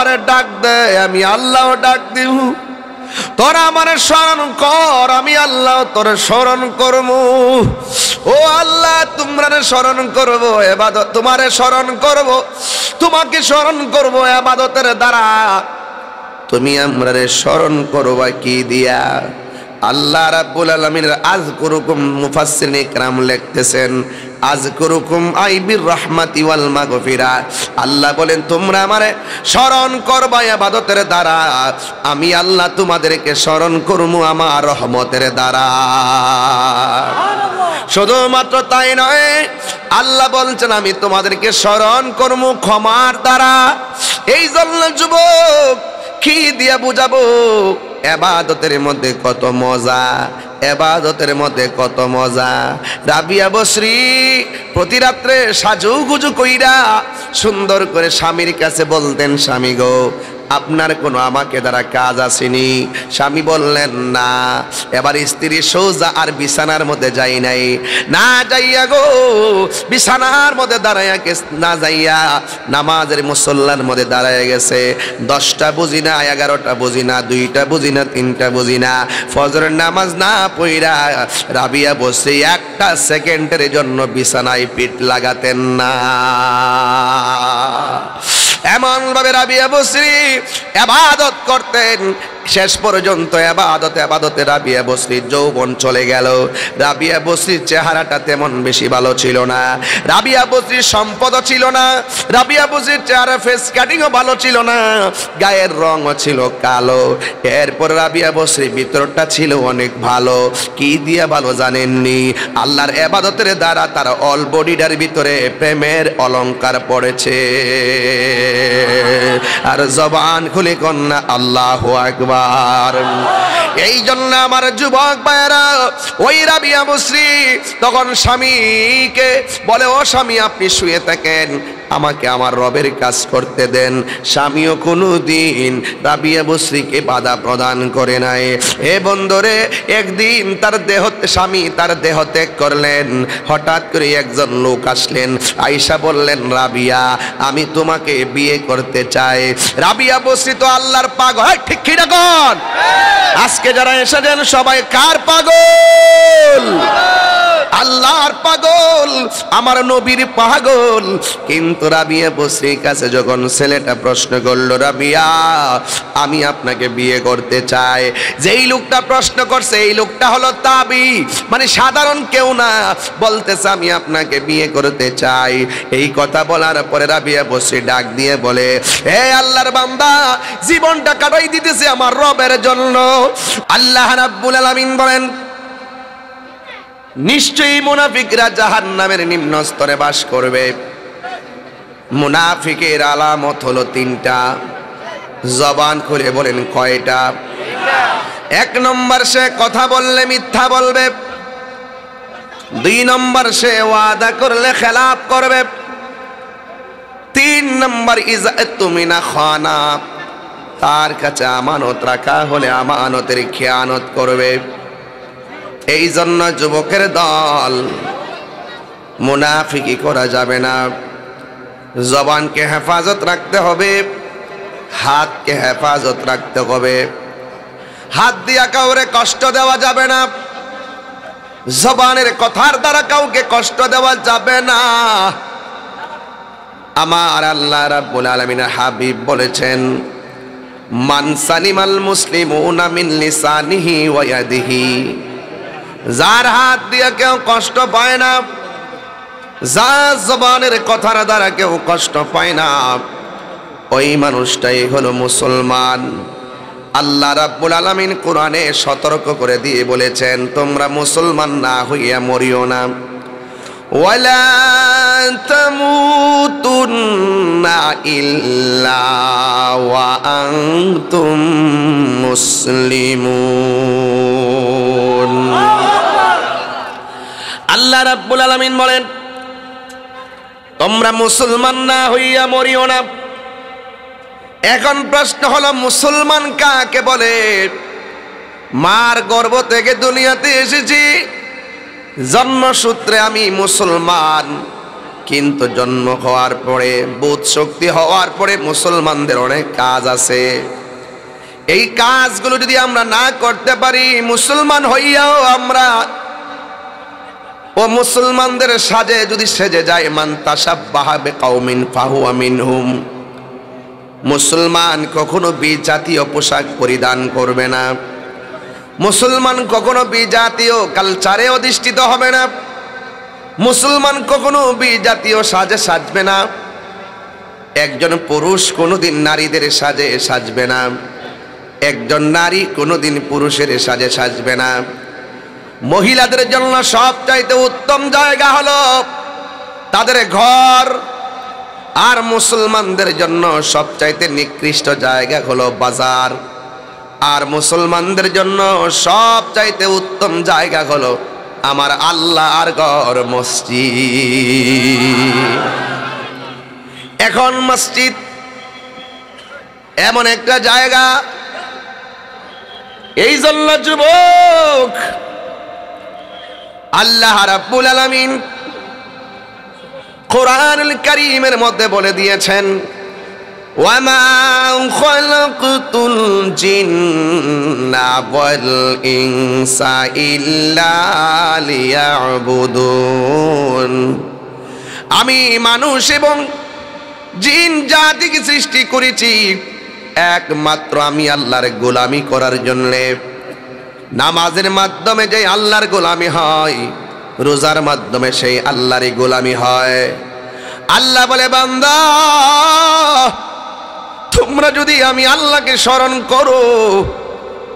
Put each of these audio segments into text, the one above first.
আমারে ডাক দে, আমি আল্লাহ ডাক দিব। তোরা আমারে স্মরণ কর, আমি আল্লাহ তোরে স্মরণ করব। ও আল্লাহ, তোমরা স্মরণ করব, ইবাদত তোমারে স্মরণ করব, তোমাকে স্মরণ করব ইবাদতের দ্বারা। তুমি আমরারে স্মরণ করবা কি দিয়া? আল্লাহ রাব্বুল আলামিনের আযকুরুকুম, মুফাসসিরিন ইকরাম লিখতেছেন আযকুরুকুম আই বির রাহমাতি ওয়াল মাগফিরা। আল্লাহ বলেন তোমরা আমারে স্মরণ করবা ইবাদতের দ্বারা, আমি আল্লাহ তোমাদেরকে স্মরণ করব আমার রহমতের দ্বারা। শুধুমাত্র তাই নয়, আল্লাহ বলছেন আমি তোমাদেরকে স্মরণ করব ক্ষমার দ্বারা। এই জন্য যুবক কি দিয়া বুঝাবো ইবাদতের মধ্যে কত মজা, ইবাদতের মধ্যে কত মজা। রাবিয়া বসরি প্রতি রাত্রে সাজুগুজু কইরা সুন্দর করে স্বামীর কাছে বলতেন, স্বামী গো আপনার কোনো আমাকে দ্বারা কাজ আসেনি? স্বামী বললেন না। এবার স্ত্রী সোজা আর বিছানার মধ্যে যাই নাই, না যাইয়া গো বিছানার মধ্যে দাঁড়াইয়া না যাইয়া নামাজের মুসল্লার মধ্যে দাঁড়াইয়া গেছে। 10টা বুঝি না, 11টা বুঝি না, 2টা বুঝি না, 3টা বুঝি না, ফজরের নামাজ না পইরা রাবিয়া বসরি 1টা সেকেন্ডের জন্য বিছানায় পিঠ লাগাতেন না। এমন ভাবে রাবিয়া বসরি ইবাদত করতেন, শেষ পর্যন্ত ইবাদতে রাবিয়া বসরির যৌবন চলে গেল। রাবিয়া বসরির চেহারাটা তেমন বেশি ভালো ছিল না, রাবিয়া বসরির সম্পদও ছিল না, রাবিয়া বসরির চেহারা ফেস কাটিংও ভালো ছিল না, গায়ের রঙও ছিল কালো। এরপর রাবিয়া বসরির ভিতরটা ছিল অনেক ভালো। কি দিয়া ভালো জানেননি? আল্লাহর ইবাদতের দ্বারা তার অল বডিটার ভিতরে প্রেমের অলংকার পড়েছে। আর জবান খুলে কন্যা আল্লাহু আকবার। এই জন্য আমার যুবক ভাইরা, ওই রাবিয়া বসরি তখন স্বামীকে বলে, ও স্বামী আপনি শুয়ে থাকেন, আমাকে আমার রবের কাজ করতে দেন। স্বামীও কোনোদিন রাবিয়া বসরিকে বাধা প্রদান করে নাই। হে বন্ধুরে, একদিন স্বামী তার দেহ ত্যাগ করলেন। হঠাৎ করে একজন লোক আসলেন, আয়েশা বললেন, রাবিয়া আমি তোমাকে বিয়ে করতে চাই। রাবিয়া বসরি তো আল্লাহর পাগল। ঠিক কি না কোন? আজকে যারা এসেছেন সবাই কার পাগল? আল্লাহর পাগল, আমার নবীর পাগল। কিন্তু রাবিয়া বসরির কাছে যখন ছেলেটা প্রশ্ন করলো, রাবিয়া আমি আপনাকে বিয়ে করতে চাই, যেই লোকটা প্রশ্ন করছে এই লোকটা হলো তাবি, মানে সাধারণ কেউ না, বলতেছে আমি আপনাকে বিয়ে করতে চাই। এই কথা বলার পরে রাবিয়া বসরি ডাক দিয়ে বলে, হে আল্লাহর বান্দা, জীবনটা কাটাই দিতেছে আমার রবের জন্য। আল্লাহ রাব্বুল আলামিন বলেন, নিশ্চয়ই মুনাফিকরা জাহান্নামের নিম্ন স্তরে বাস করবে। মুনাফিকের আলামত হলো 3টা। জবান খুলে বলেন কয়টা? 1 নম্বর, সে কথা বললে মিথ্যা বলবে। 2 নম্বর, সে ওয়াদা করলে খেলাফ করবে। 3 নম্বর, ইজা তুমিনা খানা, তার কাছে আমানত রাখা হলে আমানতের খেয়ানত করবে। এই জন্য যুবকের দল, মুনাফিকি করা যাবে না। জবানকে হেফাজত রাখতে হবে, হাতকে হেফাজত রাখতে হবে। হাত দিয়া কাউরে কষ্ট দেওয়া যাবে না, জবানের কথার দ্বারা কাউকে কষ্ট দেওয়া যাবে না। আমার আল্লাহ রাব্বুল আলামিনের হাবিব বলেছেন, মান সালিমাল মুসলিমুনা মিন লিসানিহি ওয়া ইয়াদিহি, যার হাত দিয়ে কেউ কষ্ট পায় না, যার জবানের কথার দ্বারা কেউ কষ্ট পায় না, ওই মানুষটাই হলো মুসলমান। আল্লাহ রাব্বুল আলামিন কোরআনে সতর্ক করে দিয়ে বলেছেন, তোমরা মুসলমান না হইয়া মরিও না। ওয়ালা তামুতুন্না ইল্লা ওয়া আনতুম মুসলিমুন। আল্লাহ রাব্বুল আলামিন বলেন, তোমরা মুসলমান না হইয়া মরিও না। এখন প্রশ্ন হলো, মুসলমান কাকে বলে? মার গর্ভ থেকে দুনিয়াতে এসেছি, জন্মসূত্রে আমি মুসলমান। কিন্তু জন্ম হওয়ার পরে, বোধ শক্তি হওয়ার পরে মুসলমানদের অনেক কাজ আছে। এই কাজগুলো যদি আমরা না করতে পারি, মুসলমান হইয়াও আমরা ও মুসলমানদের সাজে যদি সেজে যায়, মান তাশাব্বাহা বিকাউমিন ফাহুয়া মিনহুম, মুসলমান কখনো বিজাতীয় পোশাক পরিধান করবে না, মুসলমান কখনো বিজাতীয় কালচারে অধিষ্ঠিত হবে না, মুসলমান কখনো বিজাতীয় সাজে সাজবে না, একজন পুরুষ কোনোদিন নারীদের সাজে সাজবে না, একজন নারী কোনোদিন পুরুষের সাজে সাজবে না। মহিলাদের জন্য সবচাইতে উত্তম জায়গা হলো তাদের ঘর, আর মুসলমানদের জন্য সবচাইতে নিকৃষ্ট জায়গা হলো বাজার, আর মুসলমানদের জন্য সবচাইতে উত্তম জায়গা হলো আমার আল্লাহর ঘর, মসজিদ। এখন মসজিদ এমন একটা জায়গা, এই জন্য যুবক আল্লাহ রাব্বুল আলামিন কোরআনুল কারীমের মধ্যে বলে দিয়েছেন, ওয়ামা খালাকতুল জিন্না ওয়াল ইনসা ইল্লা লিয়াবুদুন, আমি মানুষ এবং জিন জাতিকে সৃষ্টি করেছি একমাত্র আমি আল্লাহর গোলামি করার জন্যে। নামাজের মাধ্যমে যে আল্লাহর গোলামি হয়, রোজার মাধ্যমে সেই আল্লাহরই গোলামি হয়। আল্লাহ বলে, বান্দা তোমরা যদি আমি আল্লাহকে স্মরণ করো,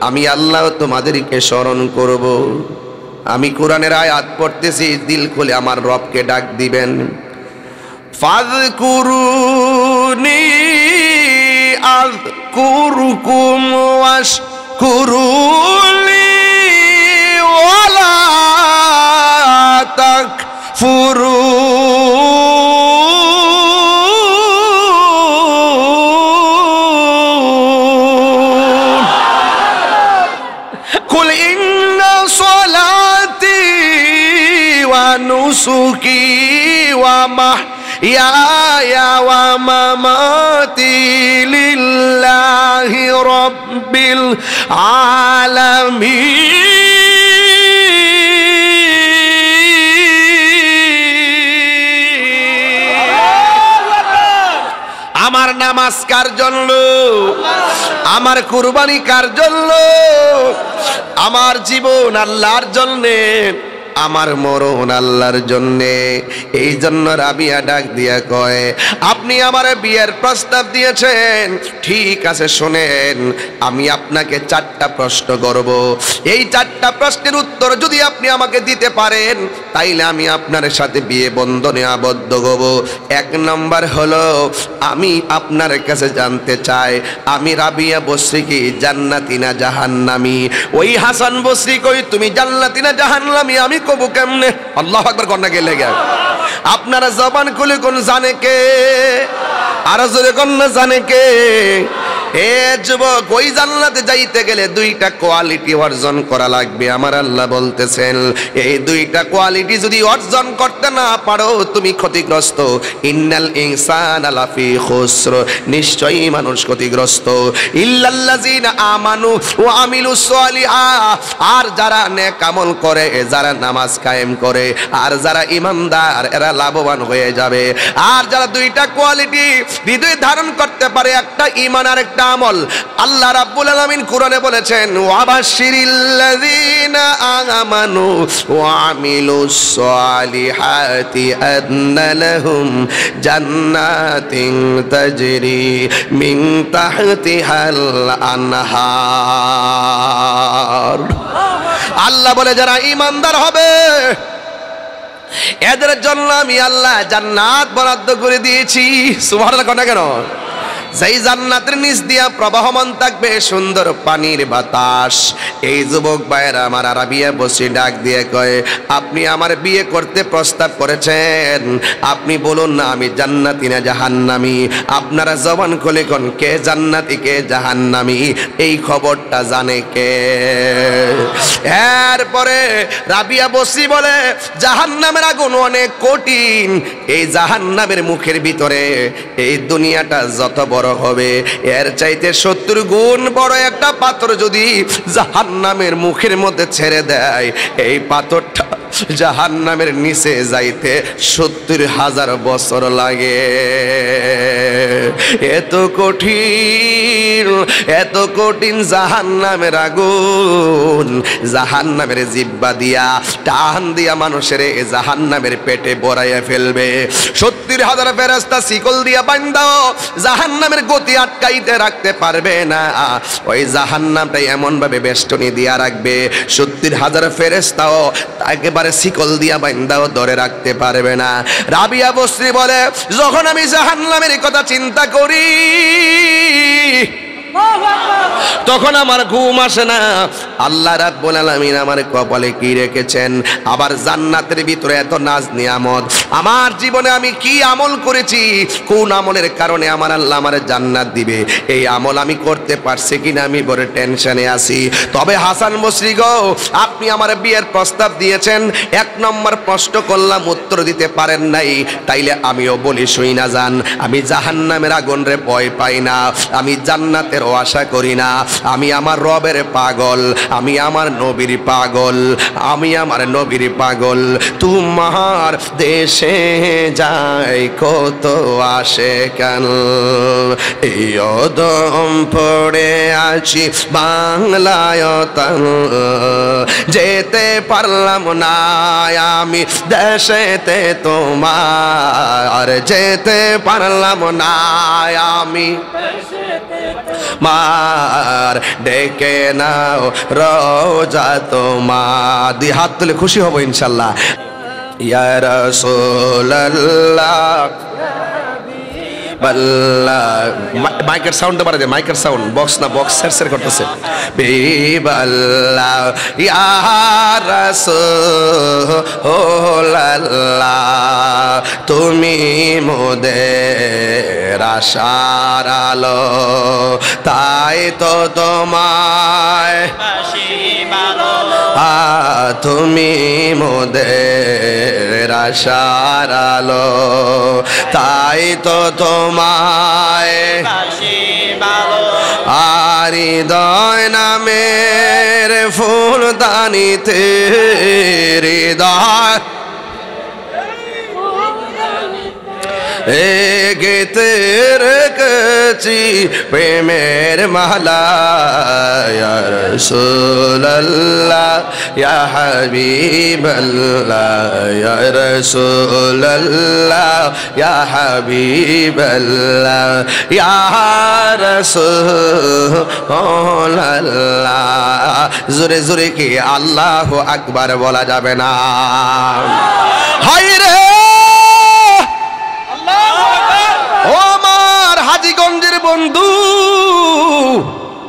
আমি আল্লাহ তোমাদেরকে স্মরণ করব। আমি কোরআনের আয়াত পড়তেছি, দিল খুলে আমার রবকে ডাক দিবেন। ফাযকুরুনি আযকুরুকুম ওয়াশকুরুলি ওয়ালা তাকফুরুন। কুল ইন্না সলাতি ওয়া নুসুকি ওয়া মাহইয়ায়া ওয়া মামাতি লিল্লাহি রাব্বিল আলামিন। আমার নামাজ কার জন্য, আমার কুরবানি কার জন্য, আমার জীবন আল্লাহর জন্যে, আমার মরণ আল্লাহর জন্যে। এই জন্য রাবিয়া ডাক দিয়া কয়, আপনি আমার বিয়ের প্রস্তাব দিয়েছেন, ঠিক আছে শোনেন, আমি আপনাকে 4টা প্রশ্ন করব। এই 4টা প্রশ্নের উত্তর যদি আপনি আমাকে দিতে পারেন, তাইলে আমি আপনার সাথে বিয়ে বন্ধনে আবদ্ধ হব। 1 নম্বর হলো, আমি আপনার কাছে জানতে চাই আমি রাবিয়া বসরি কি জান্নাতি না জাহান্নামী? ওই হাসান বসরি কই তুমি জান্নাতি না জাহান্নামী? আমি কব কেমনে? আল্লাহু আকবার কন্যা গেলে গে আপনারা জবান খুলে কোন জানে কে? আর জোরে কন্যা জানে কে? এ যুবক, ওই জান্নাতে যাইতে গেলে 2টা কোয়ালিটি অর্জন করা লাগবে। আমার আল্লাহ বলতেছেন, এই 2টা কোয়ালিটি যদি অর্জন করতে না পারো, তুমি ক্ষতিগ্রস্ত। ইন্নাল ইনসানা লাফি খুসর, নিশ্চয়ই মানুষ ক্ষতিগ্রস্ত। ইল্লাল্লাযিনা আমানু ওয়া আমিলুস সালিহাত, আর যারা নেক আমল করে, যারা নামাজ কায়েম করে, আর যারা ঈমানদার, এরা লাভবান হয়ে যাবে। আর যারা 2টা কোয়ালিটি হৃদয়ে ধারণ করতে পারে, একটা ঈমান আর একটা আমল, আল্লাহ রাব্বুল আলামিন কোরআনে বলেছেন, ওয়াবাশশিরিল্লাযিনা আমানু ওয়া আমিলুস সালিহাতি আন্না লাহুম জান্নাতিন তাজরি মিন তাহতিহাল আনহার। আল্লাহ বলে, যারা ঈমানদার হবে এদের জন্য আমি আল্লাহ জান্নাত বরাদ্দ করে দিয়েছি। সুবহানাল্লাহ, কেন যেই জান্নাতের নিচ দিয়া প্রবাহমান থাকবে সুন্দর পানির বাতাস। এই যুবক ভাইয়েরা আমার আরাবিয়া বসে ডাক দিয়ে কয়, আপনি আমার বিয়ে করতে প্রস্তাব করেছেন, আপনি বলুন না আমি জান্নাতি না জাহান্নামী। আপনারা জবান খুলে কোন কে জান্নাতি কে জাহান্নামী, এই খবরটা জানে কে? এরপরে রাবিয়া বসরি বলে, জাহান্নামের আগুন অনেক কঠিন, এই জাহান্নামের মুখের ভিতরে এই দুনিয়াটা যত বড় হবে এর চাইতে 70 গুণ বড় একটা পাথর যদি জাহান্নামের মুখের মধ্যে ছেড়ে দেয়, এই পাথরটা জাহান্নামের নিচে যাইতে 70,000 বছর লাগে। এত কঠিন, এত কঠিন জাহান্নামের আগুন, জাহান্নামের জিহ্বা দিয়া টান দিয়া মানুষের এই জাহান্নামের পেটে বড়াইয়া ফেলবে। 70,000 ফেরেশতা শিকল দিয়া বাঁধাও জাহান্নামের গতি আটকাইতে রাখতে পারবে না। ওই জাহান্নামটা এমন ভাবে বেষ্টনী দিয়া রাখবে 70,000 ফেরেশতাও একেবারে শিকল দিয়া বাঁধাও ধরে রাখতে পারবে না। রাবিয়া বসরি বলে, যখন আমি জাহান্নামের কথা চিন্তা করি তখন আমার ঘুম আসে না। আল্লাহ রাব্বুল আলামিন আমার কপালে কি রেখেছেন, আবার জান্নাতের ভিতরে এত নাজ নিয়ামত, আমার জীবনে আমি কি আমল করেছি, কোন আমলের কারণে আমার আল্লাহ আমার জান্নাত দিবে, এই আমল আমি করতে পারছি কিনা আমি বড় টেনশনে আছি। তবে হাসান বসরি গো, আপনি আমার বিয়ের প্রস্তাব দিয়েছেন, 1 নম্বর প্রশ্ন করলাম উত্তর দিতে পারেন নাই, তাইলে আমিও বলি শুই না যান, আমি জাহান্নামের আগুন রে ভয় পাই না, আমি জান্নাতের আশা করি না, আমি আমার রবের পাগল, আমি আমার নবীর পাগল, আমি আমার নবীর পাগল। তোমার দেশে যায় কত আসে কেন, এই অদম পড়ে আছি বাংলায় যেতে পারলাম না আমি দেশেতে তোমার, যেতে পারলাম না আমি মার, ডেকে নাও রোজা তোমার। দুই হাত তুলে খুশি হব ইনশাল্লাহ। ইয়া রাসূলুল্লাহ মাইকের সাউন্ডটা বাড়া দে, মাইকের সাউন্ড, বক্স না, বক্স সের করতেছে। বিবাল্লাহ ইয়া রাসূলুল্লাহ, তুমি মোদের আশার আলো, তাই তো তোমায় তুমি মোদের আশার আলো, তাই তো তোমায় আর হৃদয় নামের ফুলদানিতে হৃদয় গেতে রেখেছি প্রেমের মালা, ইয়া রাসূলুল্লাহ ইয়া হাবিবাল্লাহ, ইয়া রাসূলুল্লাহ ইয়া হাবিবাল্লাহ, ইয়া রাসূলুল্লাহ। জোরে জোরে কি আল্লাহু আকবার বলা যাবে না? হায় রে ও আমার হাজীগঞ্জের বন্ধু,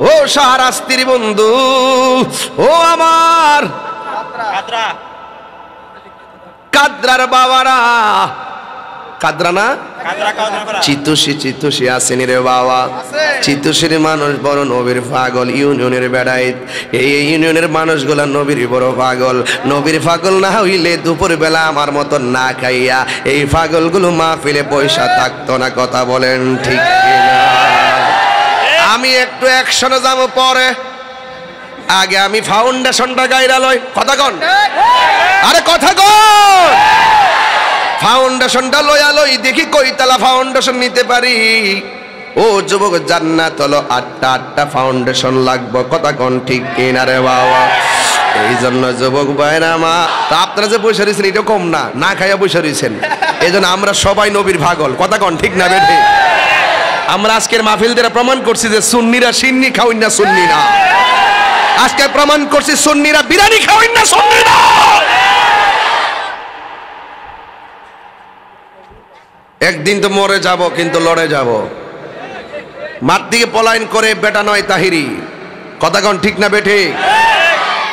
ও শাহরাস্তির বন্ধু, ও আমার কাদরার বাবারা, কাদরা না চিতুষি, চিতুষি আসেনি রে বাবা, চিতুষির মানুষ বড় নবীর পাগল, ইউনিয়নের বেড়াইত, এই ইউনিয়নের মানুষগুলা নবীর বড় পাগল, নবীর পাগল না হইলে দুপুর বেলা আমার মতো না খাইয়া এই পাগলগুলো মাহফিলে পয়সা থাকতো না। কথা বলেন ঠিক কিনা? আমি একটু অ্যাকশনে যাবো পরে, আগে আমি ফাউন্ডেশনটা গাইরা লই। কথা কন, আরে কথা কন, ফাউন্ডেশনটা লইয়া লই, দেখি কয়তলা ফাউন্ডেশন নিতে পারি। ও যুবক, জান্নাত হলো 8টা ফাউন্ডেশন লাগবে। কথা কোন ঠিক কিনা রে বাবা? এই জন্য যুবক ভাইরা আমার, আপনারা যে বসে রয়েছেন এটা কম না, না খাইয়া বসে রয়েছেন, এই জন্য আমরা সবাই নবীর পাগল। কথা কোন ঠিক না বেঠে? আমরা আজকের মাহফিল দ্বারা প্রমাণ করছি যে সুন্নিরা সিন্নি খাওয়াই না, সুন্নি না। আজকে প্রমাণ করছি সুন্নিরা বিরিয়ানি খাওয়াই না, সুন্নি না। একদিন তো মরে যাব, কিন্তু লড়ে যাব। মাঠ থেকে পলায়ন করে বেটা নয় তাহিরি। কথা কোন ঠিক না বেঠে?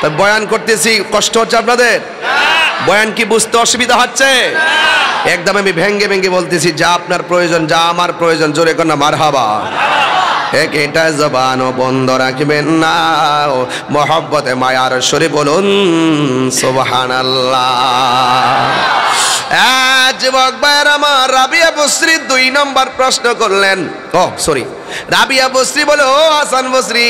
তা বয়ান করতেছি, কষ্ট হচ্ছে আপনাদের? বয়ান কি বুঝতে অসুবিধা হচ্ছে? একদম আমি ভেঙ্গে ভেঙ্গে বলতেছি, যা আপনার প্রয়োজন, যা আমার প্রয়োজন, জোরে কোন মারহাবা। এটা জবানও বন্ধ রাখবেন না, মহব্বতে মায়ার সরে বলুন সুবহানাল্লাহ। যুবক ভাইয়ের আমার, রাবিয়া বসরি 2 নম্বর প্রশ্ন করলেন। রাবিয়া বসরি বলে, ও হাসান বসরি,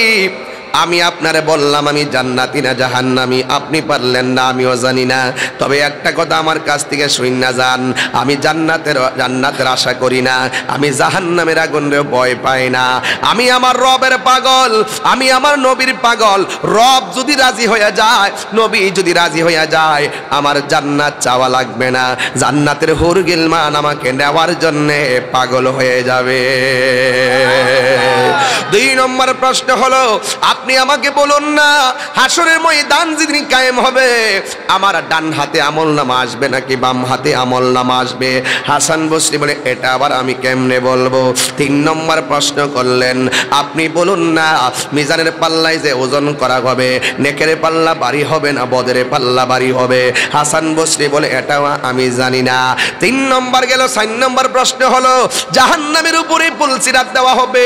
আমি আপনারে বললাম আমি জান্নাতি না জাহান্নামী, আপনি পারলেন না, আমিও জানি না। তবে একটা কথা আমার কাছ থেকে শুন না যান, আমি জান্নাতের আশা করি না, আমি জাহান্নামের আগুনের ভয় পাই না। আমি আমার রবের পাগল, আমি আমার নবীর পাগল। রব যদি রাজি হয়ে যায়, নবী যদি রাজি হয়ে যায়, আমার জান্নাত চাওয়া লাগবে না। জান্নাতের হুর গিলমান আমাকে নেওয়ার জন্যে পাগল হয়ে যাবে। 2 নম্বর প্রশ্ন হলো, আপনি আমাকে বলুন না, হাসরের ময়দান যেদিন কায়েম হবে, আমার ডান হাতে আমলনামা আসবে নাকি বাম হাতে আমলনামা আসবে? হাসান বসরি বলে, এটা আবার আমি কেমনে বলবো? 3 নম্বর প্রশ্ন করলেন, আপনি বলুন না, মিজানের পাল্লায় যে ওজন করা হবে, নেকের পাল্লা ভারী হবে না বদের পাল্লা ভারী হবে? হাসান বসরি বলে, এটাও আমি জানি না। 3 নম্বর গেল। 4 নম্বর প্রশ্ন হলো, জাহান্নামের উপরে পুলসিরাত দেওয়া হবে,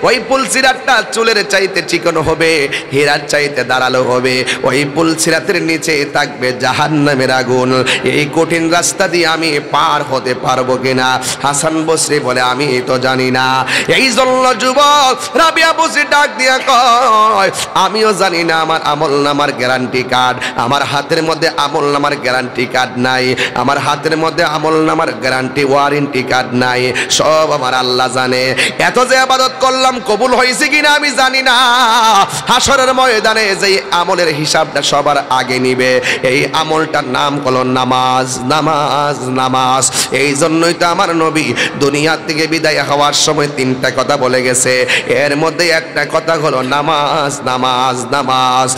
ওই পুলসিরাতটা চুলের চাইতে চিকন হবে, হীরার চাইতে ধারালো হবে, ওই পুলসিরাতের নিচে থাকবে জাহান্নামের আগুন। এই কঠিন রাস্তা দিয়ে আমি পার হতে পারবো কিনা? হাসান বসরি বলে, আমি তো জানি না। এই জন্য যুবক রাবিয়া বসরি ডাক দিয়া কয়, আমিও জানি না। আমার আমলনামার গ্যারান্টি কার্ড, আমার হাতের মধ্যে আমলনামার গ্যারান্টি কার্ড নাই, আমার হাতের মধ্যে আমলনামার গ্যারান্টি ওয়ারেন্টি কার্ড নাই। সব আমার আল্লাহ জানে। এত যে ইবাদত করলাম, কবুল হয়েছে কিনা আমি জানি না। হাসরের ময়দানে যে আমলের হিসাবটা সবার আগে নিবে, এই আমলটার নাম হলো নামাজ, নামাজ, নামাজ। এই জন্যই তো আমার নবী দুনিয়া থেকে বিদায় হওয়ার সময় 3টা কথা বলে গেছে, এর মধ্যে একটা কথা হলো নামাজ, নামাজ, নামাজ।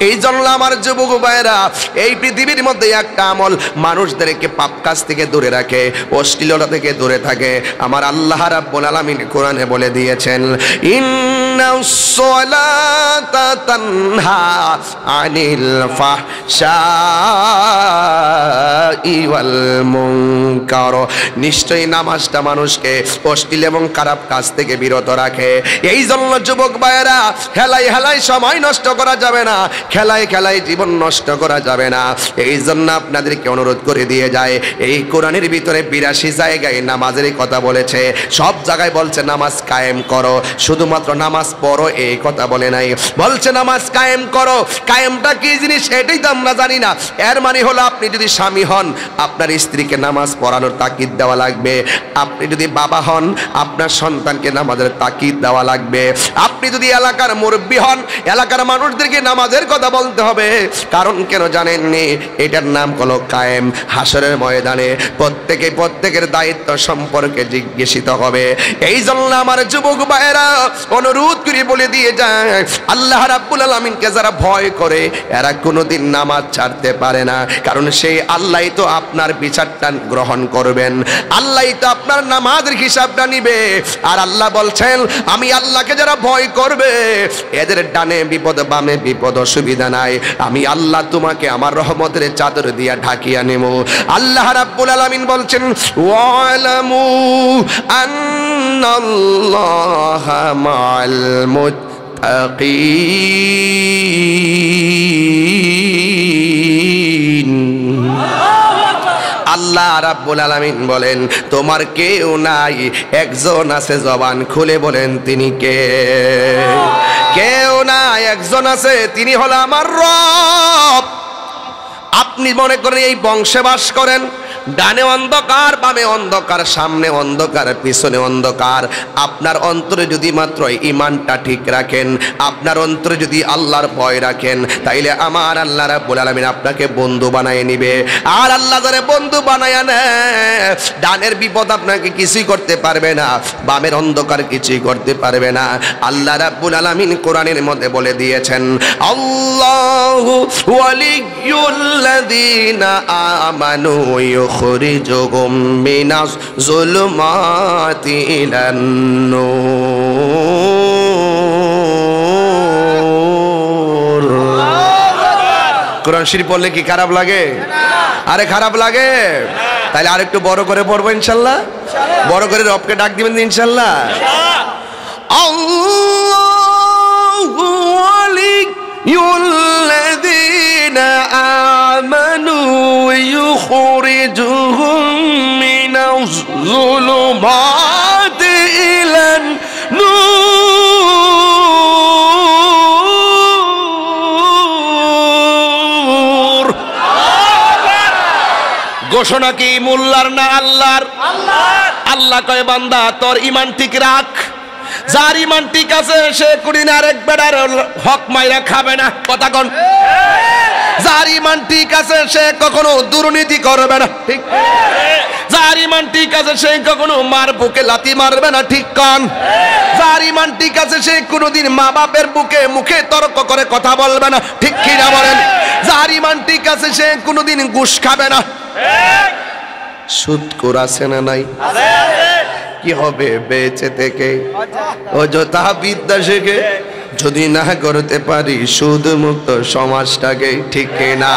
এই জন্য আমার যুবক ভাইরা, এই পৃথিবীর মধ্যে একটা আমল মানুষদেরকে পাপ কাজ থেকে দূরে রাখে, অশ্লীলতা থেকে দূরে থাকে। আমার আল্লাহ রাব্বুল আলামিন কোরআনে বলে দিয়েছেন, ইন্নাস সালাতা তানহা আনিল ফাহশাই ওয়াল মুনকার। নিশ্চয়ই নামাজটা মানুষকে অশ্লীল এবং খারাপ কাজ থেকে বিরত রাখে। এই জন্য যুবক ভাইয়েরা, খেলায় খেলায় সময় নষ্ট করা যাবে না, খেলায় খেলায় জীবন নষ্ট করা যাবে না। এই জন্য আপনাদেরকে অনুরোধ করে দিয়ে যায়, এই কোরআনের ভিতরে 82 জায়গায় নামাজের কথা বলেছে। সব জায়গায় বলছে নামাজ কায়েম করো, শুধুমাত্র নামাজ পড়ো এই কথা বলে নাই। বলছে নামাজ কায়েম করো। কায়েমটা কি জিনিস এটাই তো আমরা জানি না। এর মানে হলো, আপনি যদি স্বামী হন, আপনার স্ত্রীকে নামাজ পড়ানোর তাকিদ দেওয়া লাগবে। আপনি যদি বাবা হন, আপনার সন্তানকে নামাজের তাকিদ দেওয়া লাগবে। আপনি যদি এলাকার মুরব্বী হন, এলাকার মানুষদেরকে নামাজের কথা বলতে হবে। কারণ কেন জানেননি? এটার নাম হলো কায়েম। হাসরের ময়দানে প্রত্যেকের দায়িত্ব সম্পর্কে জিজ্ঞাসিত হবে। এই জন্য আমার যুবক ভাইয়েরা, অনুরোধ করে বলে দিয়ে যায়, আল্লাহ রাব্বুল আলামিনকে যারা ভয় করে, এরা কোনোদিন নামাজ ছাড়তে পারে না। কারণ সেই আল্লাহই তো আপনার বিচারটা গ্রহণ করবেন, আল্লাহই তো আপনার নামাজের হিসাবটা নিবে। আর আল্লাহ বলছেন, আমি আল্লাহকে যারা ভয় করবে, এদের ডানে বিপদ বামে বিপদ, অসুবিধা নাই। আমি আল্লাহ তোমাকে আমার রহমতের চাদর দিয়া ঢাকিয়া নেব। আল্লাহ রাব্বুল আলামিন বলছেন, ওয়ালামু আন্নাল্লাহা মাআল মুত্তাকিন। আল্লাহ রাব্বুল আলামিন বলেন, তোমার কেউ নাই, একজন আছে, জবান খুলে বলেন তিনি কে? কেউ নাই, একজন আছে, তিনি হলো আমার রব। আপনি মনে করেন এই বংশে বাস করেন, ডানে অন্ধকার, বামে অন্ধকার, সামনে অন্ধকার, পিছনে অন্ধকার। আপনার অন্তরে যদি মাত্র ঈমানটা ঠিক রাখেন, আপনার অন্তরে যদি আল্লাহর ভয় রাখেন, তাইলে আমার আল্লাহ রাব্বুল আলামিন আপনাকে বন্ধু বানায় নিবে। আর আল্লাহ যারা বন্ধু বানায় নেয়, ডানের বিপদ আপনাকে কিছুই করতে পারবে না, বামের অন্ধকার কিছুই করতে পারবে না। আল্লাহ রাব্বুল আলামিন কোরআনের মধ্যে বলে দিয়েছেন, আল্লাহু ওয়ালিয়ুল্লাযীনা আমানু يخرجهم من الظلمات إلى النور কোরআন শরীফ পড়লে কি খারাপ লাগে? আরে খারাপ লাগে? তাহলে আরেকটু বড় করে পড়বো ইনশাআল্লাহ। বড় করে রবকে ডাক দিবেন ইনশাআল্লাহ। আল্লাহু ওয়ালিয়ুল্লাযীনা আমানু ইউখরিজুহুম মিনাজ যুলুমাতি ইলান নূর। ঘোষণা কি মোল্লার না আল্লাহর? আল্লাহ কয় বান্দা তোর ঈমান ঠিক রাখ, যার ঈমান ঠিক আছে সে কোনদিন আরেক বেড়ার হক মাইরা খাবে না। কথা কোন? যার ঈমান ঠিক আছে সে কখনো দুর্নীতি করবে না। ঠিক? যার ঈমান ঠিক আছে সে কখনো মার বুকে লাথি মারবে না। ঠিক কোন? যার ঈমান ঠিক আছে সে কোনোদিন মা বাপের বুকে মুখে তর্ক করে কথা বলবে না। ঠিক কি না বলেন? যার ঈমান ঠিক আছে সে কোনোদিন ঘুষ খাবে না। সুদখোর আছে না নাই? কি হবে বেঁচে থেকে অযথা বিদ্যা শিখে যদি না করতে পারি সুদ মুক্ত সমাজটাকে? ঠিক না?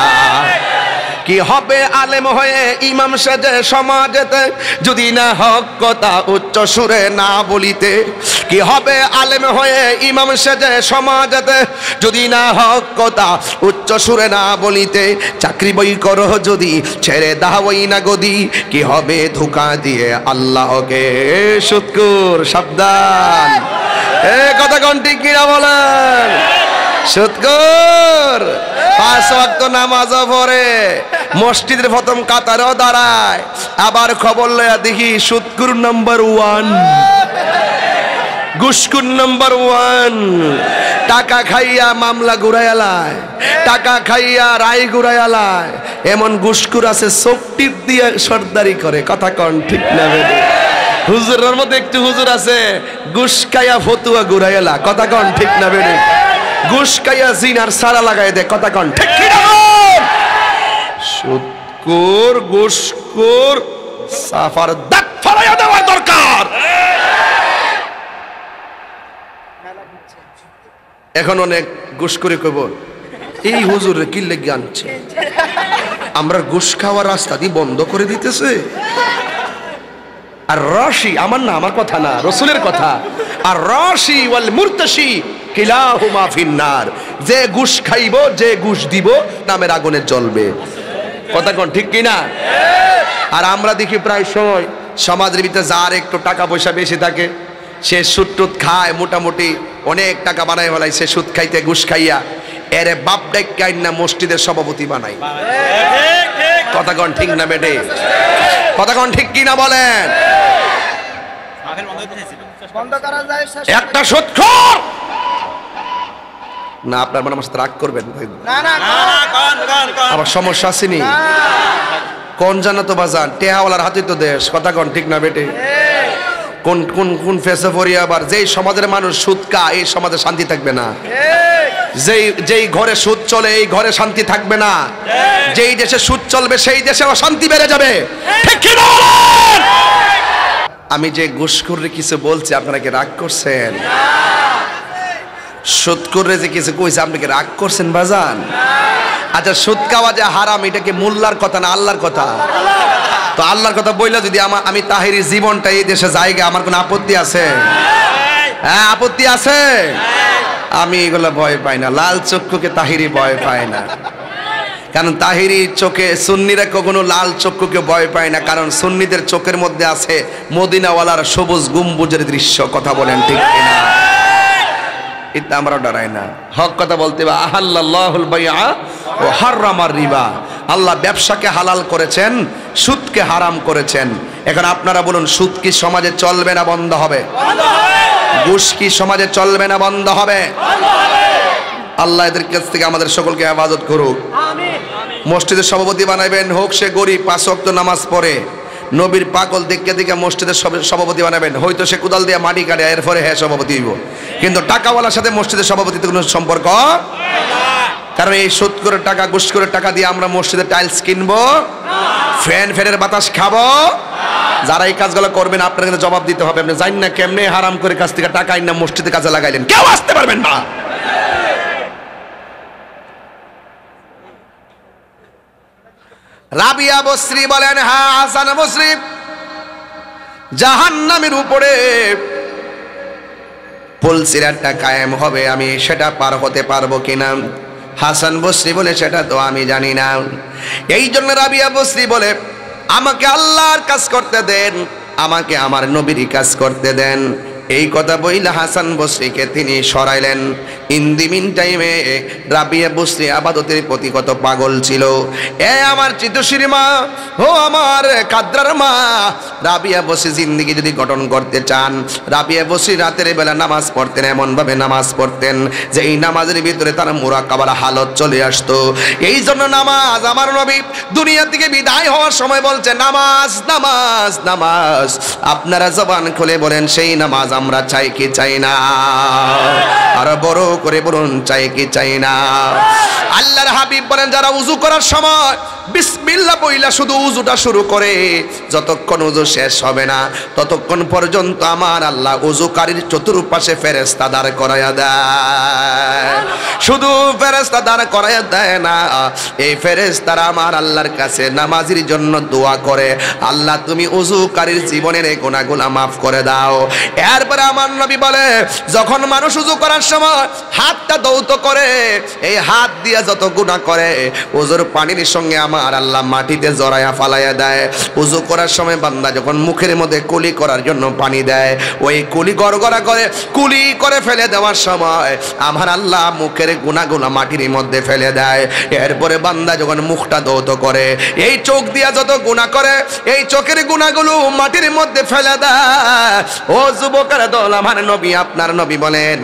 কি হবে আলেম হয়ে ইমাম সেজে সমাজেতে যদি না হক কথা উচ্চ সুরে না বলিতে? কি হবে আলেম হয়ে ইমাম সেজে সমাজেতে যদি না হক কথা উচ্চ সুরে না বলিতে? চাকরি বই করো যদি ছেড়ে দাওই না গদি, কি হবে ধোঁকা দিয়ে আল্লাহকে? সুদখোর সাবধান। এ কথা কোন ঠিক কিনা বলেন? সুদখোর পাঁচ ওয়াক্ত নামাজও পড়ে, মসজিদের প্রথম কাতারেও দাঁড়ায়, আবার খবর লয়া দেখি সুদখোর নাম্বার 1, ঘুষখোর নাম্বার 1। টাকা খাইয়া মামলা ঘুরাইয়ালায়, টাকা খাইয়া রায় ঘুরাইয়ালায়। এমন ঘুষখোর আছে চোখ টিপ দিয়ে সর্দারি করে। কথা কন ঠিক না বেদে? হুজুরের মধ্যে একটু হুজুর আছে ঘুষ খাইয়া ফতুয়া ঘুরাইয়ালা। কথা কন ঠিক না বেদে? ঘুষ খাইয়া জিনার সারা লাগাই দে। কথা কন ঠিক কি না? সুদখোর ঘুষখোর সাফার দাঁত ফালাইয়া দেওয়া দরকার। এখন অনেক ঘুষখোরি কইব এই হুজুরে কি লেগে আনছে, আমরা ঘুষ খাওয়ার রাস্তা দিয়ে বন্ধ করে দিতেছে। আর রাশি আমার না, আমার কথা না, রাসূলের কথা। আর রাশি ওয়াল মুরতাশি কিলাহুমা ফিন্নার। যে ঘুষ খাইব, যে ঘুষ দিব নামের আগুনে জ্বলবে। কথা কোন ঠিক কি না? আর আমরা দেখি প্রায় সময় সমাজের ভিতরে যার একটু টাকা পয়সা বেশি থাকে সে সুদ টুদ খায়, মোটামুটি অনেক টাকা বানায় ফেলায় সে সুদ খাইতে ঘুষ খাইয়া। এরে বাপ ডাইকা না মসজিদের সভাপতি বানাই। কথা কোন ঠিক না বেটে? কথা কোন ঠিক কি না বলেন? একটা সুদখোর না আপনার মানে আমার সাথে রাগ করবেন আবার সমস্যা আসেনি? কোন জান্নাত বাজান টেহাওয়ালার হাতে তো দেশ। কথা কোন ঠিক না বেটে? কোন কোন কোন ফেসে পড়িয়া আবার যেই সমাজের মানুষ সুদ খায় এই সমাজে শান্তি থাকবে না। যেই ঘরে সুদ চলে এই ঘরে শান্তি থাকবে না। যেই দেশে সুদ চলবে সেই দেশে অশান্তি বেড়ে যাবে। ঠিক কি না? আমি যে ঘুষখোররে কিছু বলছি আপনারা কি রাগ করছেন? সুদখোররে যে কিছু কইছে আপনি কি রাগ করছেন বাজান? আচ্ছা সুদ খাওয়া যে হারাম এটা কি মোল্লার কথা না আল্লাহর কথা? তো আল্লাহর কথা বইলা যদি আমি তাহিরি জীবনটা এই দেশে জায়গা আমার কোনো আপত্তি আছে? হ্যাঁ আপত্তি আছে? আমি এগুলো ভয় পাই না। লাল চক্ষুকে তাহিরি ভয় পায় না, কারণ তাহিরি চোখে সুন্নিরা কখনো লাল চক্ষুকে ভয় পায় না, কারণ সুন্নিদের চোখের মধ্যে আছে মদিনাওয়ালার সবুজ গম্বুজের দৃশ্য। কথা বলেন ঠিক কিনা? এটা আমরা ডরাই না। হক কথা বলতে বা আহাল্লাল্লাহুল বাইআ ওয়া হাররামার রিবা। আল্লাহ ব্যবসাকে হালাল করেছেন, সুদকে হারাম করেছেন। এখন আপনারা বলুন সুদ কি সমাজে চলবে না বন্ধ হবে? ঘুষ কি সমাজে চলবে না বন্ধ হবে? আল্লাহ এদের কাছ থেকে আমাদের সকলকে হেফাজত করুক। মসজিদের সভাপতি বানাবেন, হোক সে গরিব, 5 ওয়াক্ত নামাজ পড়ে, নবীর পাগল দেখে দেখে মসজিদের সভাপতি বানাবেন। হয়তো সে কোদাল দিয়ে মাটি কাটে, এরপরে হ্যাঁ সভাপতি হইব, কিন্তু টাকাওয়ালার সাথে মসজিদের সভাপতিতে কোনো সম্পর্ক। কারণ এই সুদ করে টাকা, ঘুষ করে টাকা দিয়ে আমরা মসজিদের টাইলস কিনবো, ফ্যানের বাতাস খাবো। যারা এই কাজগুলো করবেন আপনার কিন্তু জবাব দিতে হবে। আপনি জানেন না কেমনে হারাম করে কাছ থেকে টাকা আইনা মসজিদে কাজে লাগাইলেন, কেউ আসতে পারবেন না। রাবিয়া বসরি বলেন, হ্যাঁ হাসান বসরি জাহান্নামের উপরে পুলসিরাতটা কায়েম হবে, আমি সেটা পার হতে পারবো কিনা। হাসান বসরি বলে, সেটা তো আমি জানি না। এই জন্য রাবিয়া বসরি বলে, আমাকে আল্লাহর কাজ করতে দেন, আমাকে আমার নবীর কাজ করতে দেন। এই কথা বইলা হাসান বসরিকে তিনি সরাইলেন। ইন দি মিন টাইমে রাবিয়া বসরি আবাদতের প্রতি কত পাগল ছিল। এ আমার চিতশির মা, ও আমার কাদরার মা, রাবিয়া বসরি জিন্দেগি যদি গঠন করতে চান, রাবিয়া বসরি রাতের বেলা নামাজ পড়তেন, এমন ভাবে নামাজ পড়তেন যে এই নামাজের ভিতরে তার মুরাকাবার হালত চলে আসতো। এই জন্য নামাজ, আমার নবী দুনিয়া থেকে বিদায় হওয়ার সময় বলছে, নামাজ নামাজ নামাজ। আপনারা জবান খুলে বলেন, সেই নামাজ আমরা চাই কি চাই না? আর বড় করে বলুন, চাই কি চাই না? আল্লাহর হাবিব বলেন, যারা উযু করার সময় বিসমিল্লাহ বইলা শুধু উযুটা শুরু করে, যতক্ষণ উযু শেষ হবে না ততক্ষণ পর্যন্ত আমার আল্লাহ উযুকারীর চতুর্পাশে ফেরেশতা দাঁড় করায়া দেয়। শুধু ফেরেশতা দাঁড় করায়া দেয় না, এই ফেরেশতারা আমার আল্লাহর কাছে নামাজির জন্য দোয়া করে, আল্লাহ তুমি উযুকারীর জীবনের এই গুনাহগুলো মাফ করে দাও। এরপরে আমার নবী বলে, যখন মানুষ উযু করার সময় হাতটা দৌত করে, এই হাত দিয়া যত গুনাহ করে উযুর পানির সঙ্গে আমার আল্লাহ মাটিতে জড়ায়া ফালাইয়া দেয়। উযু করার সময় বান্দা যখন মুখের মধ্যে কুলি করার জন্য পানি দেয়, ওই কুলি গড়গড়া করে কুলি করে ফেলে দেওয়ার সময় আমার আল্লাহ মুখের গুনাহগুলো মাটির মধ্যে ফেলে দেয়। এরপরে বান্দা যখন মুখটা দৌত করে, এই চোখ দিয়া যত গুনাহ করে এই চোখের গুনাহগুলো মাটির মধ্যে ফেলে দেয়। ও যুবকের দল, আমার নবী আপনার নবী বলেন,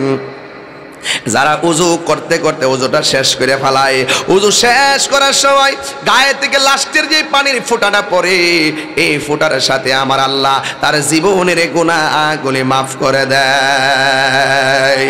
যারা উযু করতে করতে উযুটা শেষ করে ফেলায়, উযু শেষ করার সময় গায়ে থেকে লাস্টের যে পানির ফোঁটাটা পড়ে, এই ফোঁটার সাথে আমার আল্লাহ তার জীবনের গুনাহগুলি মাফ করে দেয়।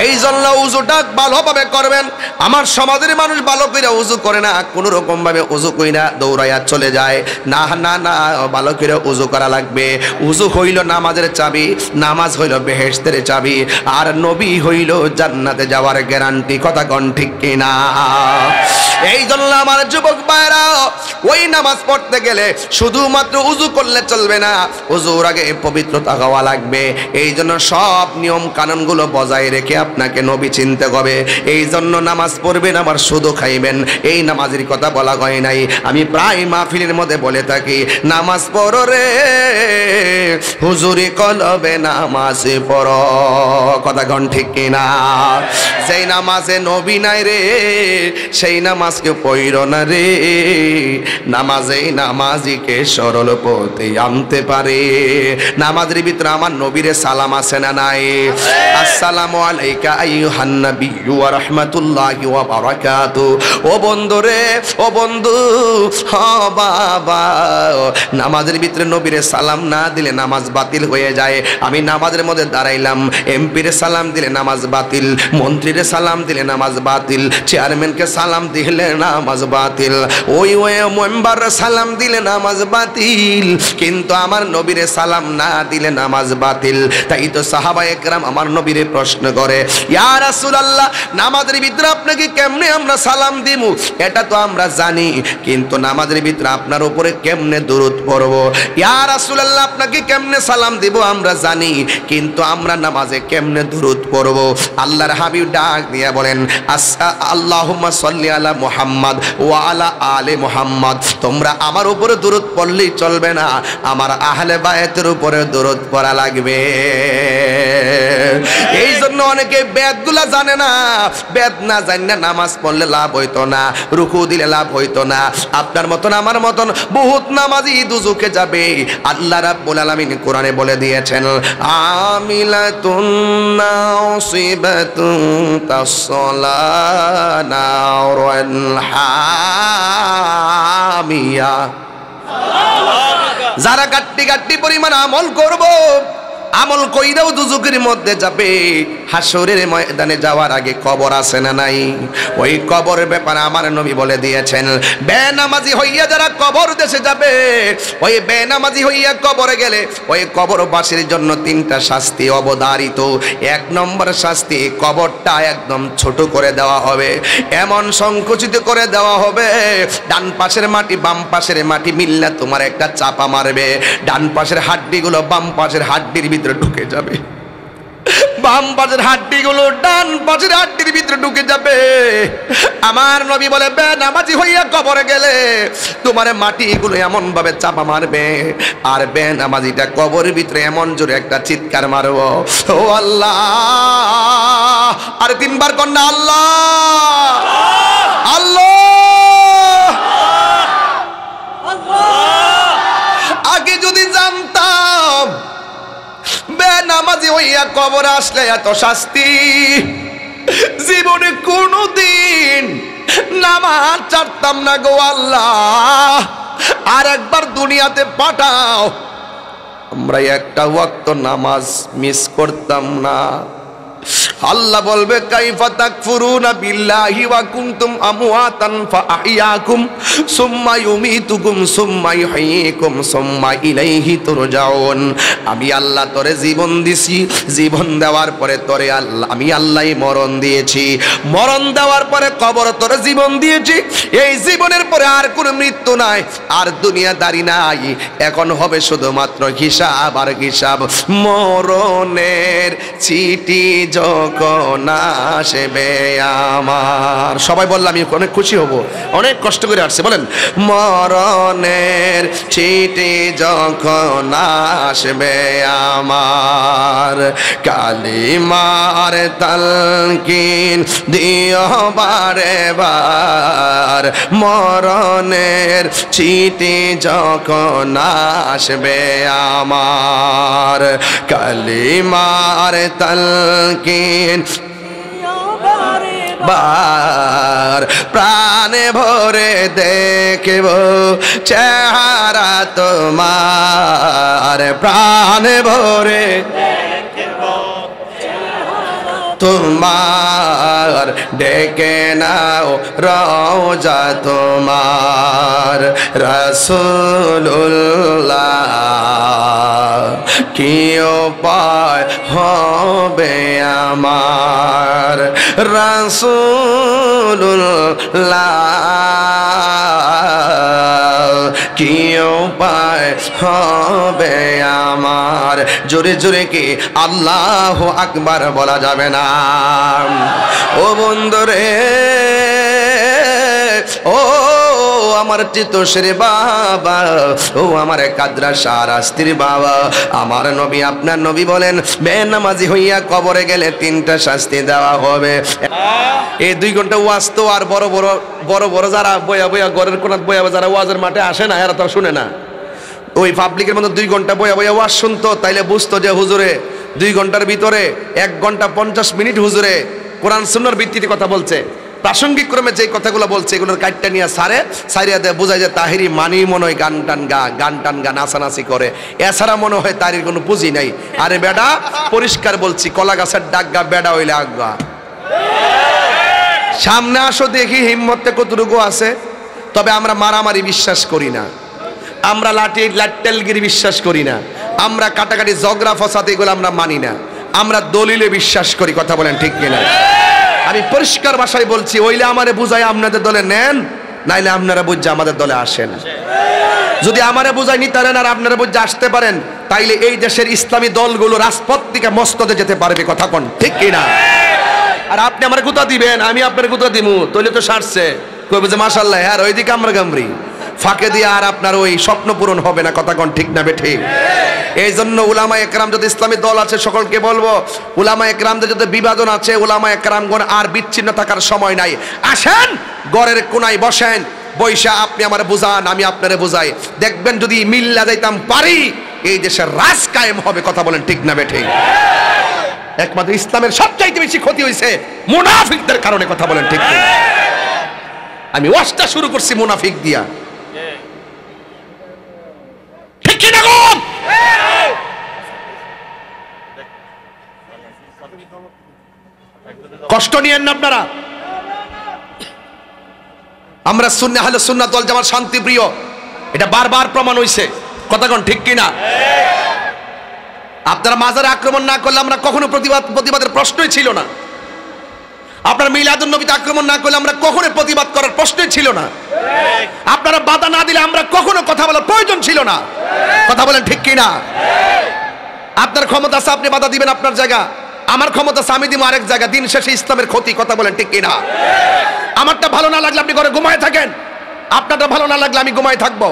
এই জন্য উযুটা ভালোভাবে করবেন। আমার সমাজের মানুষ ভালো করে উযু করে না, কোনো রকম ভাবে উযু কইরা দৌড়াইয়া চলে যায়। না না না, ভালো করে উযু করা লাগবে। উযু হইল নামাজের চাবি, নামাজ হইল বেহেশতের চাবি, আর নবী হইল জান্নাতে যাওয়ার গ্যারান্টি। কথা কোন ঠিক কিনা? এই জন্য আমার যুবক ভাইরা, ওই নামাজ পড়তে গেলে শুধুমাত্র উযু করলে চলবে না, উযুর আগে পবিত্রতা হওয়া লাগবে। এই জন্য সব নিয়ম কানুনগুলো বজায় রেখে আপনাকে নবী চিনতে হবে। এই জন্য নামাজ পড়বেন, আবার শুধু খাইবেন, এই নামাজের কথা বলা হয় নাই। আমি প্রায় মাহফিলের মধ্যে বলে থাকি, নামাজ পড়ো রে হুজুরি কলবে নামাজ পড়ো। কথা কোন ঠিক কিনা? যেই নামাজে নবী নাই রে, সেই নামাজকে পড়ো না রে। নামাজে নামাজিকে সরল পথে আনতে পারে। নামাজের ভিতরে আমার নবীরে সালাম আছে না নাই? আসসালামু আলাইকা আইয়ুহান নাবিয়্যু ওয়া রাহমাতুল্লাহি ওয়া বারাকাতুহু। ও বন্ধু রে, ও বন্ধু, হ বাবা, নামাজের ভিতরে নবীরে সালাম না দিলে নামাজ বাতিল হয়ে যায়। আমি নামাজের মধ্যে দাঁড়াইলাম, এমপিরে সালাম দিলে নামাজ বাতিল, মন্ত্রীরে সালাম দিলে নামাজ বাতিল, চেয়ারম্যানকে সালাম দিলে নামাজ বাতিল, ওই মেম্বাররে সালাম দিলে নামাজ বাতিল, কিন্তু আমার নবীরে সালাম না দিলে নামাজ বাতিল। তাই তো সাহাবায়ে কেরাম আমার নবীরে প্রশ্ন করে, ইয়া রাসূলুল্লাহ, নামাজের ভিতরে আপনাকে কেমনে আমরা সালাম দিমু এটা তো আমরা জানি, কিন্তু নামাজের ভিতরে আপনার উপরে কেমনে দরুদ পড়ব? ইয়া রাসূলুল্লাহ, আপনাকে কেমনে সালাম দিব আমরা জানি, কিন্তু আমরা নামাজে কেমনে দরুদ পড়ব? আল্লাহর হাবিব ডাক দিয়া বলেন, আল্লাহুম্মা সাল্লি আলা মুহাম্মদ ওয়া আলা আলি মুহাম্মদ। তোমরা আমার উপরে দরুদ পড়লেই চলবে না, আমার আহলে বায়তের উপরে দরুদ পড়া লাগবে। এই জন্য অনেকে বেদগুলা জানে না, বেদ না জানলে নামাজ পড়লে লাভ হইতো না, রুকু দিলে লাভ হইতো না। আপনার মতন আমার মতন বহুত নামাজি দুজকে যাবে। আল্লাহ রাব্বুল আলামিন কোরআনে বলে দিয়েছেন, আমিলাতুন নাসিবাতুন তাসলা নারুন হামিয়া। যারা গাট্টি গাট্টি পরিমাণ আমল করব, আমল কইরাও দুজকের মধ্যে যাবে। হাসরের ময়দানে যাওয়ার আগে কবর আছে না নাই? ওই কবরের ব্যাপারে আমার নবী বলে দিয়েছেন, বেনামাজি হইয়া যারা কবর দেশে যাবে, ওই বেনামাজি হইয়া কবরে গেলে ওই কবরবাসীর জন্য 3টা শাস্তি অবধারিত। 1 নম্বর শাস্তি, কবরটা একদম ছোট করে দেওয়া হবে, এমন সংকুচিত করে দেওয়া হবে, ডান পাশের মাটি বাম পাশের মাটি মিল্লা তোমার একটা চাপা মারবে, ডান পাশের হাড্ডিগুলো বাম পাশের হাড্ডির ভিতরে ঢুকে যাবে, বাম পাশের হাড্ডিগুলো ডান পাশের হাড্ডির ভিতরে ঢুকে যাবে। আমার নবী বলে, বেনামাজি হইয়া কবরে গেলে তোমার মাটিগুলো এমন ভাবে চাপা মারবে, আর বেনামাজিটা কবরের ভিতরে এমন জোরে একটা চিৎকার মারব, ও আল্লাহ, আর 3 বার কন্যা আল্লাহ আল্লাহ। আগে যদি জানতাম বেনামাজি হইয়া কবর আসলে এত শাস্তি, জীবনে কোনোদিন নামাজ ছাড়তাম না গো আল্লাহ। আর একবার দুনিয়াতে পাঠাও, আমরা একটা ওয়াক্ত নামাজ মিস করতাম না। আল্লাহ বলবে, কাইফা তাকফুরুনা বিল্লাহি ওয়া কুনতুম আমওয়াতান ফাআহইয়াকুম সুম্মা ইউমিতুকুম সুম্মা ইউহয়িকুম সুম্মা ইলাইহি তুরজাউন। আমি আল্লাহ তোরে জীবন দিছি, জীবন দেওয়ার পরে তোরে আমি আল্লাহই মরণ দিয়েছি, মরণ দেওয়ার পরে কবর তোরে জীবন দিয়েছি। এই জীবনের পরে আর কোনো মৃত্যু নাই, আর দুনিয়াদারি নাই, এখন হবে শুধুমাত্র হিসাব আর হিসাব। মরণের চিঠি যখন আসবে আমার, সবাই বললাম আমি অনেক খুশি হব, অনেক কষ্ট করে আসছে, বলেন, মরণের চিঠি যখন আসবে আমার, কালিমার তালকিন দিও বারে বার, মরণের চিঠি যখন আসবে আমার, কালিমার তালকিন বার, প্রাণে ভরে দেখব চেহারা তোমার, প্রাণে ভরে তোমার, ডেকে নাও রওজা তোমার, রাসূলুল্লাহ কি উপায় হবে আমার, রাসূলুল্লাহ কি উপায় হবে আমার। জোরে জোরে কি আল্লাহু আকবার বলা যাবে না? ও বন্ধুরে, ও আমার চিতোষের বাবা, ও আমার কাদরা শাহরাস্তির বাবা, আমার নবী আপনার নবী বলেন, বেনামাজি হইয়া কবরে গেলে 3টা শাস্তি দেওয়া হবে। এই 2 ঘন্টা ওয়াজ তো আর বড় বড় যারা বয়া বয়া ঘরের কোনাত বয়া যারা ওয়াজের মাঠে আসে না, এরা তো শুনে না। ওই পাবলিকের মধ্যে 2 ঘন্টা বয়া বয়া ওয়াজ শুনতো, তাইলে বুঝতো যে হুজুরে 2 ঘন্টার ভিতরে 1 ঘন্টা 50 মিনিট হুজুরে কোরআন সুন্নাহর ভিত্তিতে কথা বলছে, প্রাসঙ্গিক ক্রমে যে কথাগুলো বলছে এগুলোর কাটটা নিয়ে সারিয়া দেয়, বোঝায় যে তাহিরি মানি মনে হয় গান টান গা নাচানাচি করে, এছাড়া মনে হয় তারির কোনো পুঁজি নাই। আরে বেডা, পরিষ্কার বলছি, কলা গাছের ডাক গা, বেডা হইলে আজ্ঞা। সামনে আসো দেখি হিম্মতে কতটুকু আছে। তবে আমরা মারামারি বিশ্বাস করি না, আমরা লাঠেলগিরি বিশ্বাস করি না, আমরা কাটাকাটি ঝগড়া ফসাদ এগুলো আমরা মানি না, আমরা দলিলে বিশ্বাস করি। কথা বলেন ঠিক কিনা? আমি পরিষ্কার ভাষায় বলছি, ওইলে আমারে বুঝাই আপনাদের দলে নেন, নাইলে আপনারা বুঝে আমাদের দলে আসেন। যদি আমারে বুঝাই নিতে পারেন আর আপনারা বুঝে আসতে পারেন, তাইলে এই দেশের ইসলামী দলগুলো রাজপথ থেকে মস্তদে যেতে পারবে। কথা কোন ঠিক কিনা? আর আপনি আমার গুতা দিবেন, আমি আপনার গুতা দিমু, তাইলে তো সারছে, কইবে যে মাশাআল্লাহ, হ্যাঁ ওইদিকে আমরা গামরি ফাঁকে দিয়ে আর আপনার ওই স্বপ্ন পূরণ হবে না। কথা কোন ঠিক না বেঠিক? এই জন্য উলামা একরাম, যদি ইসলামী দল আছে সকলকে বলবো, উলামা একরামদের যদি বিভাজন আছে, উলামা একরামগণ আর বিচ্ছিন্ন থাকার সময় নাই। আসেন ঘরের কোনায় বসেন, বৈশা আপনি আমার বুঝান, আমি আপনারে বুঝাই, দেখবেন যদি মিল্লা যাইতাম পারি, এই দেশের রাজ কায়েম হবে। কথা বলেন ঠিক না বেঠিক? একমাত্র ইসলামের সবচাইতে বেশি ক্ষতি হয়েছে মুনাফিকদের কারণে। কথা বলেন ঠিক না? আমি ওয়াজটা শুরু করছি মুনাফিক দিয়া, ঠিক কি না গো? কষ্ট নিয়েন না আপনারা। আমরা সুন্নি আহলে সুন্নাত ওয়াল জামাত শান্তি প্রিয়, এটা বারবার প্রমাণ হইছে। কথা কোন ঠিক কিনা? আপনারা মাজারে আক্রমণ না করলে আমরা কখনো প্রতিবাদের প্রশ্নই ছিল না। আপনারা মিলাদুন নবীতে আক্রমণ না করলে আমরা কখনো প্রতিবাদ করার প্রশ্নই ছিল না। আপনারা বাধা না দিলে আমরা কখনো কথা বলার প্রয়োজন ছিল না। কথা বলেন ঠিক কিনা? আপনার ক্ষমতা আছে, আপনি বাধা দিবেন আপনার জায়গা, আমার ক্ষমতা আছে আমি দিব আরেক জায়গা। দিন শেষে ইসলামের ক্ষতি। কথা বলেন ঠিক কিনা? আমারটা ভালো না লাগলে আপনি ঘরে ঘুমায় থাকেন, আপনারটা ভালো না লাগলে আমি ঘুমায় থাকবো।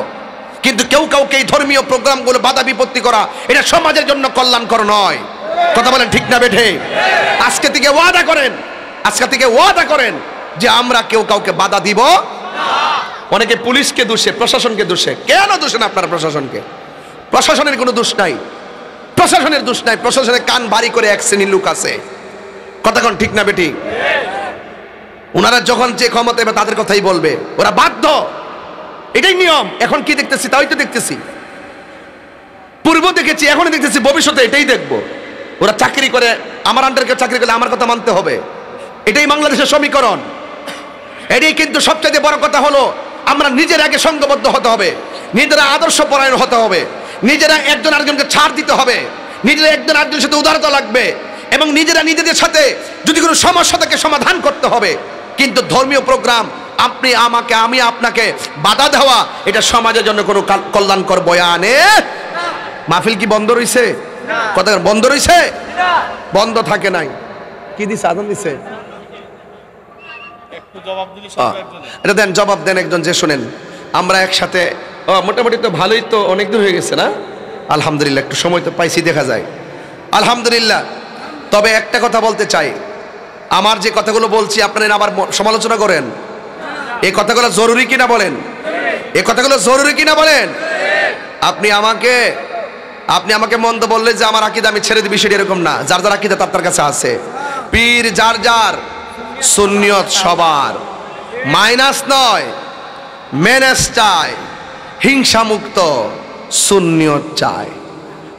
কিন্তু কেউ কাউকে এই ধর্মীয় প্রোগ্রামগুলো বাধা বিপত্তি করা, এটা সমাজের জন্য কল্যাণকর নয়। কথা বলেন ঠিক না বেঠে? আজকে থেকে ওয়াদা করেন, আজকে থেকে ওয়াদা করেন যে আমরা কেউ কাউকে বাধা দিব না। অনেকে পুলিশকে দোষে, প্রশাসনকে দোষে। কেন দোষেন আপনারা প্রশাসনকে? প্রশাসনের কোনো দোষ নাই, প্রশাসনের দোষ নাই। প্রশাসনের কান ভারী করে এক শ্রেণীর লোক আছে। কথা কোন ঠিক না বেটি? ওনারা যখন যে ক্ষমতা এবার তাদের কথাই বলবে, ওরা বাধ্য, এটাই নিয়ম। এখন কি দেখতেছি? তাই তো দেখতেছি, পূর্ব দেখেছি, এখনই দেখতেছি, ভবিষ্যতে এটাই দেখবো। ওরা চাকরি করে, আমার আন্ডারে কেউ চাকরি করলে আমার কথা মানতে হবে, এটাই বাংলাদেশের সমীকরণ। এটাই কিন্তু সবচেয়ে বড় কথা হলো আমরা নিজের আগে সংঘবদ্ধ হতে হবে, নিজেরা আদর্শ পরায়ণ হতে হবে, নিজেরা একজন আরেকজনকে ছাড় দিতে হবে, নিজেরা একজন আরেকজনের সাথে উদারতা লাগবে, এবং নিজেরা নিজেদের সাথে যদি কোনো সমস্যা থাকে সমাধান করতে হবে। কিন্তু ধর্মীয় প্রোগ্রাম আপনি আমাকে, আমি আপনাকে বাধা দেওয়া, এটা সমাজের জন্য কোনো কল্যাণকর বয়ানে। মাহফিল কি বন্ধ রইছে? কথা বন্ধ রইছে? বন্ধ থাকে নাই। কি দিছে? আজান দিছে। এটা দেন, জবাব দেন একজন যে শুনেন। আমরা একসাথে মোটামুটি তো ভালোই, তো অনেক দূর হয়ে গেছে না? আলহামদুলিল্লাহ, একটু সময় তো পাইছি, দেখা যায় আলহামদুলিল্লাহ। তবে একটা কথা বলতে চাই, আমার যে কথাগুলো বলছি আপনারা আবার সমালোচনা করেন। এই কথাগুলো জরুরি কিনা বলেন? এই কথাগুলো জরুরি কিনা বলেন? আপনি আমাকে মন্দ বললে যে আমার আকীদা আমি ছেড়ে দিবি, সেটা এরকম না। যার যার আকীদা তার কাছে আছে। পীর যার যার, সুন্নিয়ত সবার, মাইনাস নয়, মেনেস চায়, হিংসা মুক্ত সুন্নিয়ত চায়।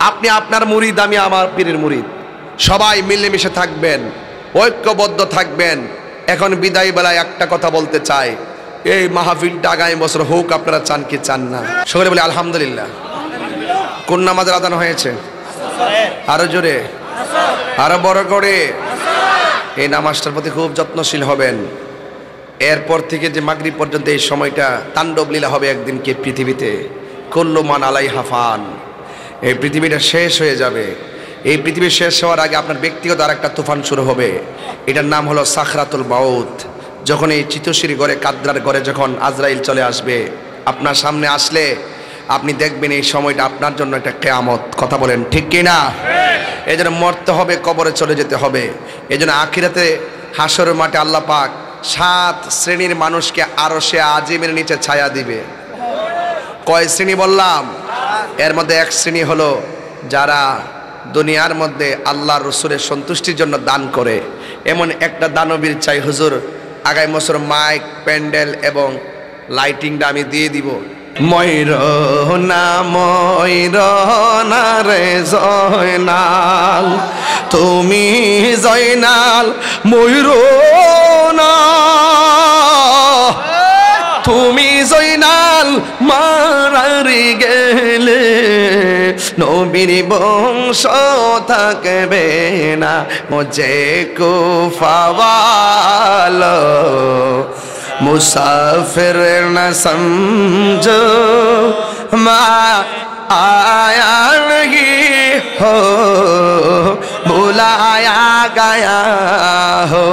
আপনি আপনার মুরিদ, আমি আমার পীরের মুরিদ, সবাই মিলেমিশে থাকবেন, ঐক্যবদ্ধ থাকবেন। এখন বিদায় বেলায় একটা কথা বলতে চাই, এই মাহফিলটা আগামী বছর হোক, আপনারা চান কি চান না? সকলে বলি আলহামদুলিল্লাহ। কোন নামাজের আদান হয়েছে? আরো জোরে, আরো বড় করে। এই নামাজটার প্রতি খুব যত্নশীল হবেন। এরপর থেকে যে মাগরিব পর্যন্ত এই সময়টা তাণ্ডব লীলা হবে একদিন কি পৃথিবীতে। কুল্লু মান আলাইহা ফান। এই পৃথিবীটা শেষ হয়ে যাবে। এই পৃথিবী শেষ হওয়ার আগে আপনার ব্যক্তিগত আর একটা তুফান শুরু হবে। এটার নাম হলো সাখরাতুল মাউত। যখন এই চিতশির ঘরে, কাদ্রার ঘরে যখন আজরাইল চলে আসবে, আপনার সামনে আসলে আপনি দেখবেন এই সময়টা আপনার জন্য একটা কিয়ামত। কথা বলেন ঠিক কিনা? এই জন্য মরতে হবে, কবরে চলে যেতে হবে। এই জন্য আখিরাতে হাসরের মাঠে আল্লাহ পাক 7 শ্রেণীর মানুষকে আরশে আজিমের নিচে ছায়া দিবে। কয় শ্রেণী বললাম? এর মধ্যে এক শ্রেণী হলো যারা দুনিয়ার মধ্যে আল্লাহ রসুলের সন্তুষ্টির জন্য দান করে। এমন একটা দানবীর চাই, হুজুর আগামী বছর মাইক, প্যান্ডেল এবং লাইটিংটা আমি দিয়ে দিব। ময়ূরনা ময়ূরনা রে জয়নাল, তুমি জয়নাল ময়ূরনা, তুমি জয়নাল মারারি গেলে নবীর বংশ থাকবে না। মুঝে কুফাওয়ালো मुसाफिर न समझो, मैं आया नहीं हो, बुलाया गया हो।